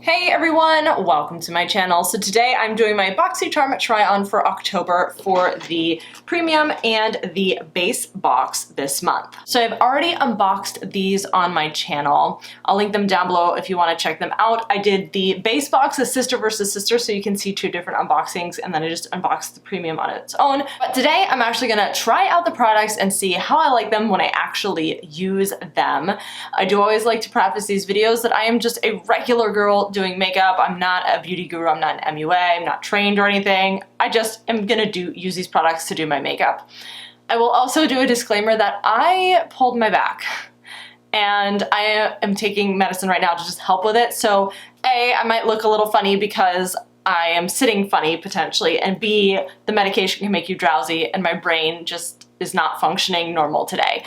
Hey everyone, welcome to my channel. So today I'm doing my Boxycharm try-on for October for the premium and the base box this month. So I've already unboxed these on my channel. I'll link them down below if you want to check them out. I did the base box, a sister versus sister, so you can see two different unboxings, and then I just unboxed the premium on its own. But today I'm actually gonna try out the products and see how I like them when I actually use them. I do always like to preface these videos that I am just a regular girl doing makeup. I'm not a beauty guru, I'm not an MUA, I'm not trained or anything. I just am gonna use these products to do my makeup. I will also do a disclaimer that I pulled my back and I am taking medicine right now to just help with it. So A, I might look a little funny because I am sitting funny potentially, and B, the medication can make you drowsy and my brain just is not functioning normal today.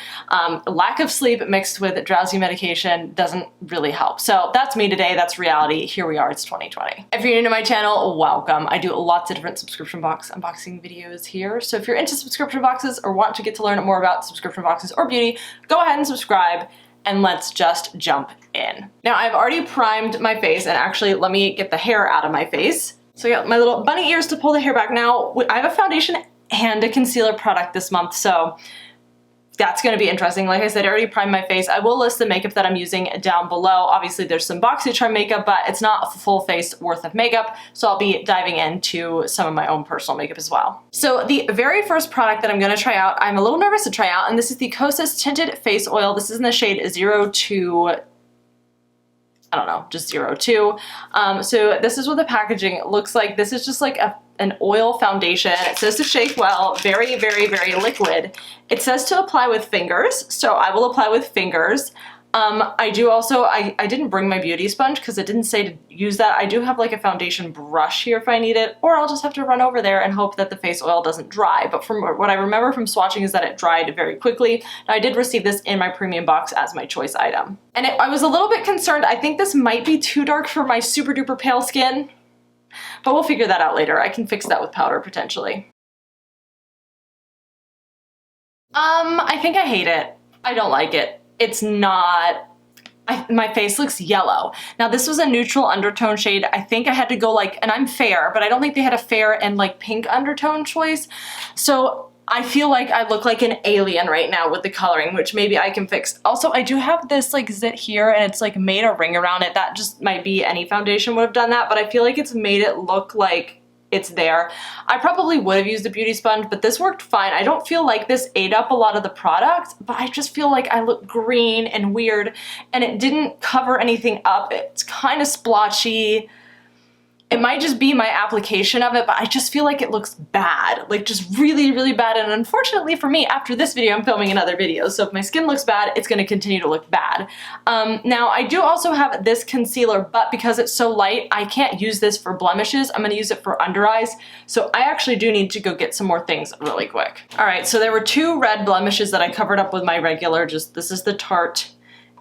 Lack of sleep mixed with drowsy medication doesn't really help. So that's me today, that's reality. Here we are, it's 2020. If you're new to my channel, welcome. I do lots of different subscription box unboxing videos here. So if you're into subscription boxes or want to get to learn more about subscription boxes or beauty, go ahead and subscribe and let's just jump in. Now I've already primed my face, and actually let me get the hair out of my face. So I got my little bunny ears to pull the hair back. Now I have a foundation and a concealer product this month, so that's going to be interesting. Like I said, I already primed my face. I will list the makeup that I'm using down below. Obviously there's some Boxycharm makeup, but it's not a full face worth of makeup, so I'll be diving into some of my own personal makeup as well. So the very first product that I'm going to try out, I'm a little nervous to try out, and this is the Kosas Tinted Face Oil. This is in the shade 02, I don't know, just 02. So this is what the packaging looks like. This is just like an oil foundation. It says to shake well, very, very, very liquid. It says to apply with fingers, so I will apply with fingers. I didn't bring my beauty sponge because it didn't say to use that. I do have like a foundation brush here if I need it, or I'll just have to run over there and hope that the face oil doesn't dry. But from what I remember from swatching is that it dried very quickly. Now I did receive this in my premium box as my choice item. And I was a little bit concerned. I think this might be too dark for my super duper pale skin, but we'll figure that out later. I can fix that with powder potentially. I think I hate it. I don't like it. It's not, my face looks yellow. Now this was a neutral undertone shade. I think I had to go like, and I'm fair, but I don't think they had a fair and like pink undertone choice. So I feel like I look like an alien right now with the coloring, which maybe I can fix. Also, I do have this like zit here and it's like made a ring around it. That just might be any foundation would have done that, but I feel like it's made it look like it's there. I probably would have used a beauty sponge, but this worked fine. I don't feel like this ate up a lot of the product, but I just feel like I look green and weird, and it didn't cover anything up. It's kind of splotchy. It might just be my application of it, but I just feel like it looks bad, like just really, really bad. And unfortunately for me, after this video, I'm filming another video. So if my skin looks bad, it's gonna continue to look bad. Now I do also have this concealer, but because it's so light, I can't use this for blemishes. I'm gonna use it for under eyes. So I actually do need to go get some more things really quick. All right, so there were two red blemishes that I covered up with my regular, this is the Tarte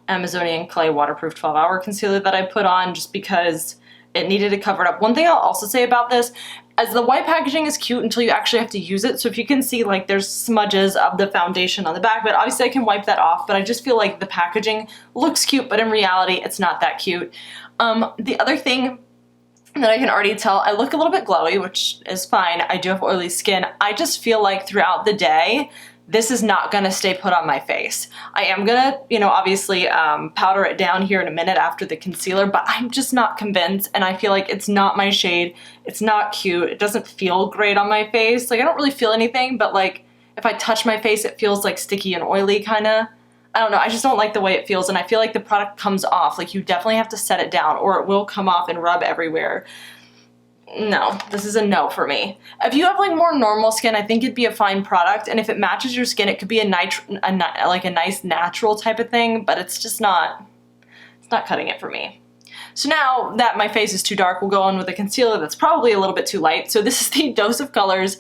Amazonian Clay Waterproof 12-Hour Concealer that I put on just because it needed to cover it up. One thing I'll also say about this, as the white packaging is cute until you actually have to use it. So if you can see, like there's smudges of the foundation on the back, but obviously I can wipe that off, but I just feel like the packaging looks cute, but in reality, it's not that cute. The other thing that I can already tell, I look a little bit glowy, which is fine. I do have oily skin. I just feel like throughout the day, this is not gonna stay put on my face. I am gonna, obviously powder it down here in a minute after the concealer, but I'm just not convinced, and I feel like it's not my shade. It's not cute. It doesn't feel great on my face. Like I don't really feel anything, but like if I touch my face, it feels like sticky and oily kinda. I don't know, I just don't like the way it feels, and I feel like the product comes off. Like you definitely have to set it down or it will come off and rub everywhere. No, this is a no for me. If you have like more normal skin, I think it'd be a fine product, and if it matches your skin, it could be like a nice natural type of thing, but it's just not, it's not cutting it for me. So now that my face is too dark, we'll go on with a concealer that's probably a little bit too light. So this is the Dose of Colors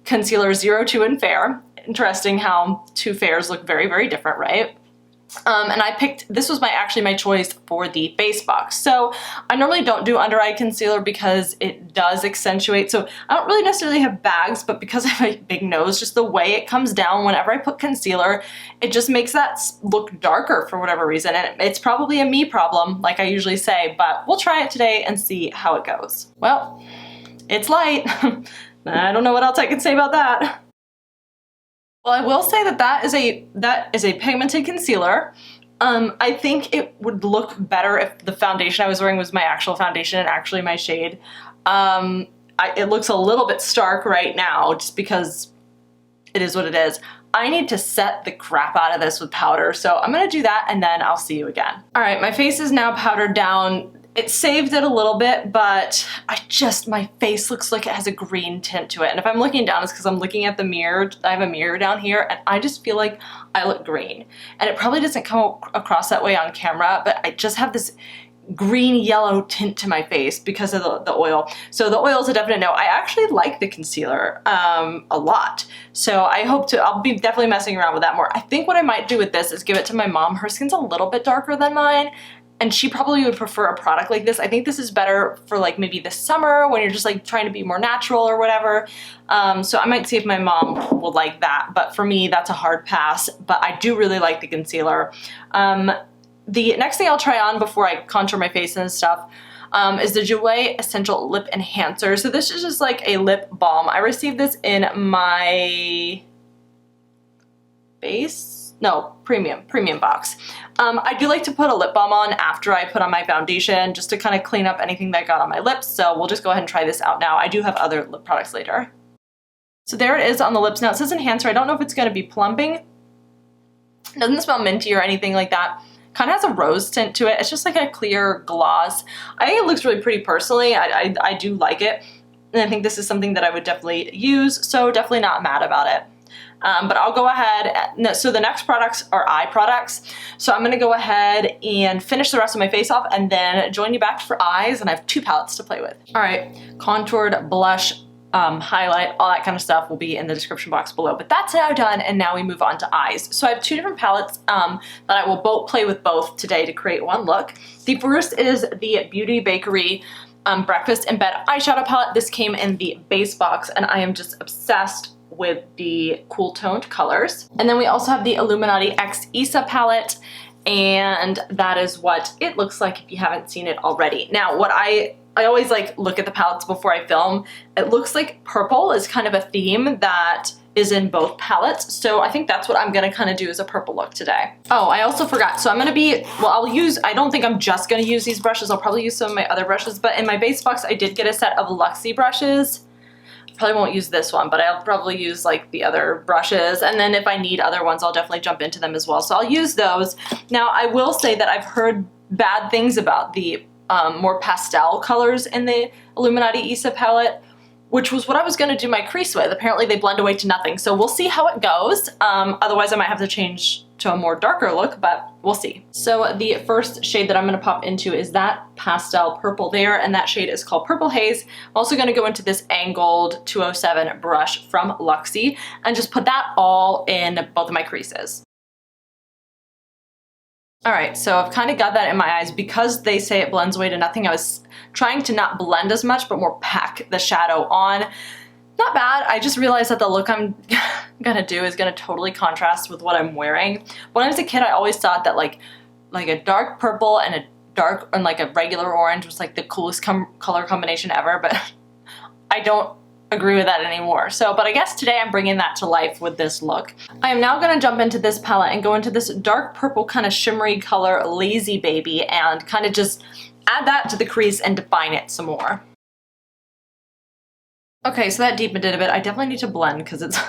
Concealer 02 in Fair. Interesting how two fairs look very, very different, right? And I picked, this was actually my choice for the base box. So I normally don't do under eye concealer because it does accentuate. So I don't really necessarily have bags, but because I have a big nose, just the way it comes down whenever I put concealer, it just makes that look darker for whatever reason. And it's probably a me problem, like I usually say, but we'll try it today and see how it goes. Well, it's light. I don't know what else I can say about that. Well, I will say that that is a pigmented concealer. I think it would look better if the foundation I was wearing was my actual foundation and actually my shade. It looks a little bit stark right now just because it is what it is. I need to set the crap out of this with powder, so I'm gonna do that and then I'll see you again. All right, my face is now powdered down. It saved it a little bit, but my face looks like it has a green tint to it. And if I'm looking down, it's because I'm looking at the mirror. I have a mirror down here and I just feel like I look green. And it probably doesn't come across that way on camera, but I just have this green yellow tint to my face because of the oil. So the oil is a definite no. I actually like the concealer a lot. So I'll be definitely messing around with that more. I think what I might do with this is give it to my mom. Her skin's a little bit darker than mine, and she probably would prefer a product like this. I think this is better for like maybe the summer when you're just like trying to be more natural or whatever. So I might see if my mom will like that, but for me, that's a hard pass, but I do really like the concealer. The next thing I'll try on before I contour my face and stuff is the Jouer Essential Lip Enhancer. So this is just like a lip balm. I received this in my premium box. I do like to put a lip balm on after I put on my foundation just to kind of clean up anything that got on my lips. So we'll just go ahead and try this out now. I do have other lip products later. So there it is on the lips. Now it says enhancer. I don't know if it's going to be plumping. It doesn't smell minty or anything like that. Kind of has a rose tint to it. It's just like a clear gloss. I think it looks really pretty personally. I do like it. And I think this is something that I would definitely use. So definitely not mad about it. But I'll go ahead, so the next products are eye products. So I'm gonna go ahead and finish the rest of my face off and then join you back for eyes, and I have 2 palettes to play with. All right, contoured, blush, highlight, all that kind of stuff will be in the description box below. But that's now done, and now we move on to eyes. So I have 2 different palettes that I will play with both today to create one look. The first is the Beauty Bakery Breakfast in Bed eyeshadow palette. This came in the base box, and I am just obsessed with the cool toned colors. And then we also have the Illuminati X Isa palette, and that is what it looks like if you haven't seen it already. Now, what I always like look at the palettes before I film. It looks like purple is kind of a theme that is in both palettes, so I think that's what I'm gonna kind of do as a purple look today. Oh, I also forgot. So I'm gonna I don't think I'm just gonna use these brushes. I'll probably use some of my other brushes, but in my base box, I did get a set of Luxie brushes. Probably won't use this one, but I'll probably use like the other brushes, and then if I need other ones, I'll definitely jump into them as well. So I'll use those. Now, I will say that I've heard bad things about the more pastel colors in the Illuminati Isa palette, which was what I was gonna do my crease with. Apparently they blend away to nothing, so we'll see how it goes. Otherwise I might have to change to a more darker look, but we'll see. So the first shade that I'm gonna pop into is that pastel purple there, and that shade is called Purple Haze. I'm also gonna go into this angled 207 brush from Luxie and just put that all in both of my creases. All right, so I've kind of got that in my eyes. Because they say it blends away to nothing, I was trying to not blend as much, but more pack the shadow on. Not bad. I just realized that the look I'm gonna do is gonna totally contrast with what I'm wearing. When I was a kid, I always thought that like a dark purple and like a regular orange was like the coolest color combination ever, but I don't agree with that anymore. But I guess today I'm bringing that to life with this look. I am now gonna jump into this palette and go into this dark purple kind of shimmery color, Lazy Baby, and kind of just add that to the crease and define it some more. Okay, so that deepened it a bit. I definitely need to blend because it's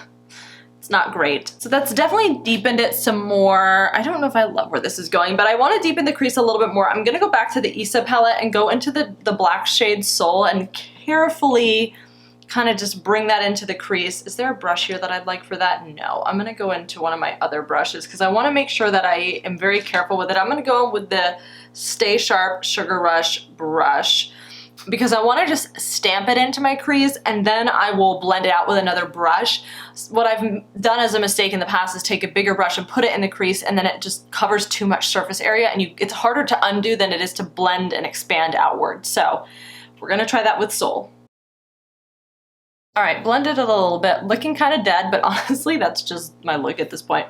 not great. So that's definitely deepened it some more. I don't know if I love where this is going, but I want to deepen the crease a little bit more. I'm gonna go back to the Isa palette and go into the black shade Soul and carefully kind of just bring that into the crease. Is there a brush here that I'd like for that? No. I'm gonna go into one of my other brushes because I want to make sure that I am very careful with it. I'm gonna go with the Stay Sharp Sugar Rush brush. because I want to just stamp it into my crease and then I will blend it out with another brush. What I've done as a mistake in the past is take a bigger brush and put it in the crease, and then it just covers too much surface area, and it's harder to undo than it is to blend and expand outward. So we're gonna try that with Soul. All right, blended it a little bit, looking kind of dead, but honestly, that's just my look at this point.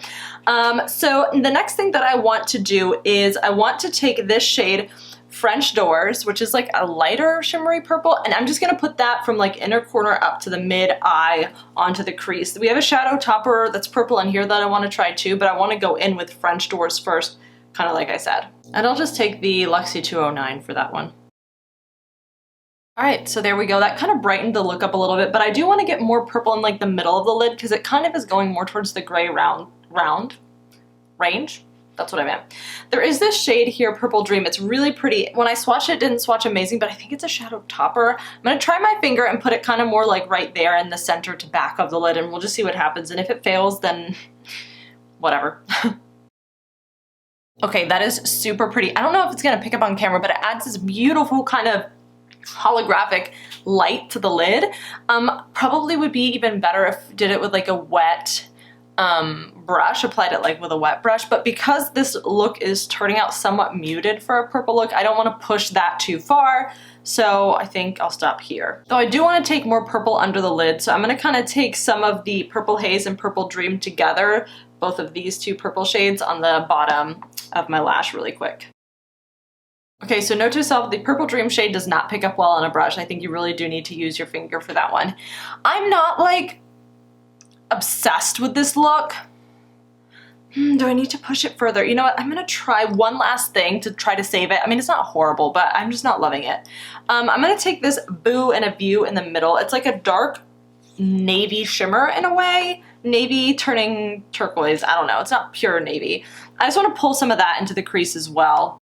So the next thing that I want to do is I want to take this shade, French Doors, which is like a lighter shimmery purple, and I'm just gonna put that from like inner corner up to the mid-eye onto the crease. We have a shadow topper that's purple in here that I wanna try too, but I wanna go in with French Doors first, kind of like I said. And I'll just take the Luxie 209 for that one. All right, so there we go. That kind of brightened the look up a little bit, but I do want to get more purple in like the middle of the lid because it kind of is going more towards the gray round range. That's what I meant. There is this shade here, Purple Dream. It's really pretty. When I swatched it, it didn't swatch amazing, but I think it's a shadow topper. I'm gonna try my finger and put it kind of more like right there in the center to back of the lid, and we'll just see what happens. And if it fails, then whatever. Okay, that is super pretty. I don't know if it's gonna pick up on camera, but it adds this beautiful kind of holographic light to the lid. Probably would be even better if I did it with like a wet brush, applied it like with a wet brush, but because this look is turning out somewhat muted for a purple look, I don't want to push that too far, so I think I'll stop here. Though I do want to take more purple under the lid, so I'm going to kind of take some of the Purple Haze and Purple Dream together, both of these two purple shades on the bottom of my lash really quick. Okay, so note to yourself, the Purple Dream shade does not pick up well on a brush. I think you really do need to use your finger for that one. I'm not like obsessed with this look. Do I need to push it further? You know what, I'm gonna try one last thing to try to save it. I mean, it's not horrible, but I'm just not loving it. I'm gonna take this Boo and a View in the middle. It's like a dark navy shimmer in a way. Navy turning turquoise, I don't know, it's not pure navy. I just wanna pull some of that into the crease as well.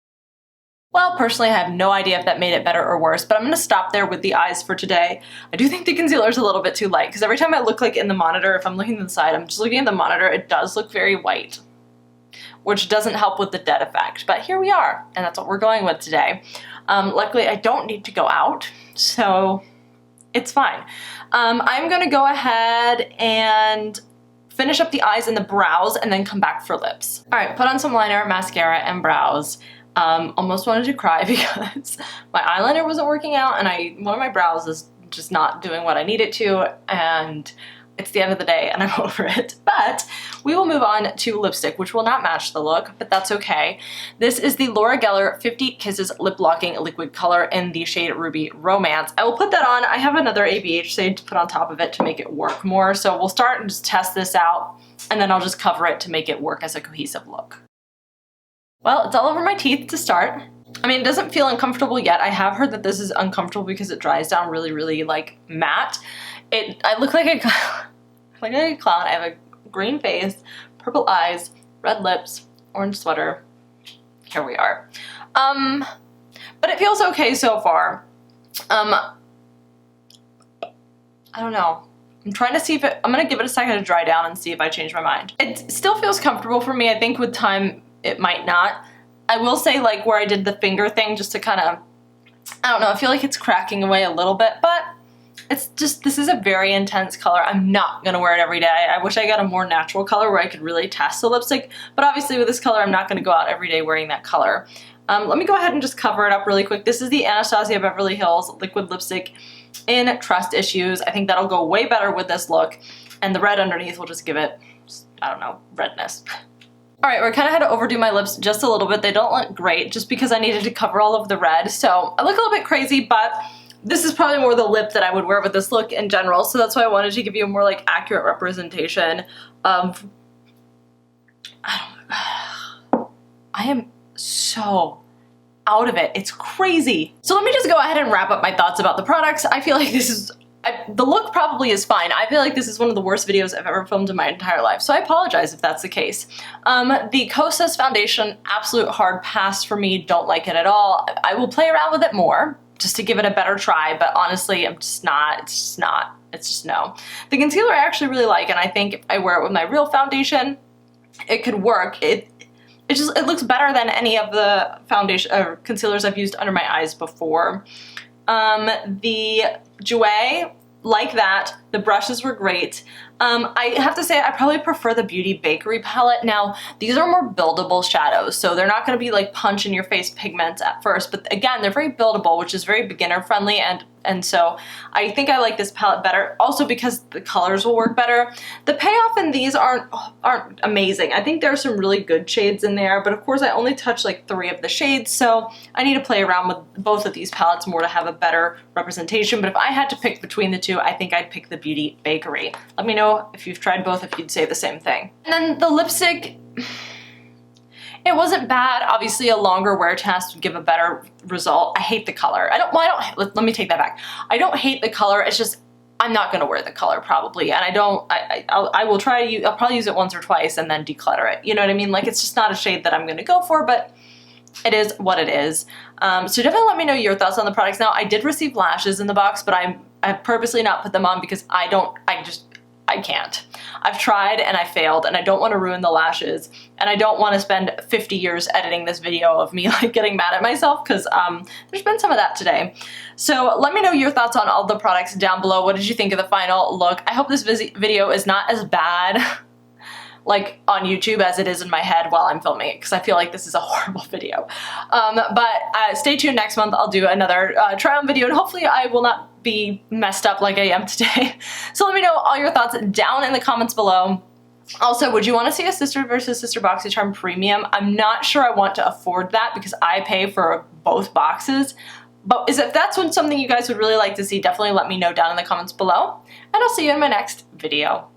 Well, personally, I have no idea if that made it better or worse, but I'm going to stop there with the eyes for today. I do think the concealer is a little bit too light, because every time I look like in the monitor, if I'm looking to the side, I'm just looking at the monitor, it does look very white, which doesn't help with the dead effect. But here we are, and that's what we're going with today. Luckily, I don't need to go out, so it's fine. I'm going to go ahead and finish up the eyes and the brows, and then come back for lips. All right, put on some liner, mascara, and brows. Almost wanted to cry because my eyeliner wasn't working out, and one of my brows is just not doing what I need it to, and it's the end of the day and I'm over it. But we will move on to lipstick, which will not match the look, but that's okay. This is the Laura Geller 50 Kisses Lip Locking Liquid Color in the shade Ruby Romance. I will put that on. I have another ABH shade to put on top of it to make it work more, so we'll start and just test this out, and then I'll just cover it to make it work as a cohesive look. Well, it's all over my teeth to start. I mean, it doesn't feel uncomfortable yet. I have heard that this is uncomfortable because it dries down really, really like matte. I look like a clown. I have a green face, purple eyes, red lips, orange sweater. Here we are. But it feels okay so far. I don't know. I'm trying to see if I'm gonna give it a second to dry down and see if I change my mind. It still feels comfortable for me. I think with time, it might not. I will say, like, where I did the finger thing just to kind of, I don't know, I feel like it's cracking away a little bit, but it's just, this is a very intense color. I'm not gonna wear it every day. I wish I got a more natural color where I could really test the lipstick, but obviously with this color, I'm not gonna go out every day wearing that color. Let me go ahead and just cover it up really quick. This is the Anastasia Beverly Hills liquid lipstick in Trust Issues. I think that'll go way better with this look, and the red underneath will just give it, I don't know, redness. All right, we kind of had to overdo my lips just a little bit. They don't look great just because I needed to cover all of the red. So I look a little bit crazy, but this is probably more the lip that I would wear with this look in general. So that's why I wanted to give you a more like accurate representation of, I am so out of it. It's crazy. So let me just go ahead and wrap up my thoughts about the products. I feel like this is, the look probably is fine. I feel like this is one of the worst videos I've ever filmed in my entire life, so I apologize if that's the case. The Kosas foundation, absolute hard pass for me, don't like it at all. I will play around with it more, just to give it a better try, but honestly, I'm just not, it's just no. The concealer I actually really like, and I think if I wear it with my real foundation, it could work. It looks better than any of the foundation or concealers I've used under my eyes before. The Jouer, like that. The brushes were great. I have to say I probably prefer the Beauty Bakery palette. Now, these are more buildable shadows, so they're not going to be like punch in your face pigments at first, but again, they're very buildable, which is very beginner friendly, and so I think I like this palette better, also because the colors will work better. The payoff in these aren't amazing. I think there are some really good shades in there, but of course I only touched like 3 of the shades, so I need to play around with both of these palettes more to have a better representation, but if I had to pick between the two, I think I'd pick the Beauty Bakery. Let me know if you've tried both, if you'd say the same thing. And then the lipstick, it wasn't bad. Obviously a longer wear test would give a better result. I hate the color. Let me take that back. I don't hate the color, it's just I'm not gonna wear the color probably, and I will try to I'll probably use it once or twice and then declutter it. You know what I mean? Like, it's just not a shade that I'm gonna go for, but it is what it is. So definitely let me know your thoughts on the products. Now, I did receive lashes in the box, but I've purposely not put them on because I can't. I've tried and I failed, and I don't want to ruin the lashes, and I don't want to spend 50 years editing this video of me like getting mad at myself, because there's been some of that today. So let me know your thoughts on all the products down below. What did you think of the final look? I hope this video is not as bad like on YouTube as it is in my head while I'm filming it, because I feel like this is a horrible video. But stay tuned, next month I'll do another try on video, and hopefully I will not be messed up like I am today. So let me know all your thoughts down in the comments below. Also, would you want to see a Sister vs. Sister Boxycharm Premium? I'm not sure I want to afford that because I pay for both boxes. But if that's something you guys would really like to see, definitely let me know down in the comments below. And I'll see you in my next video.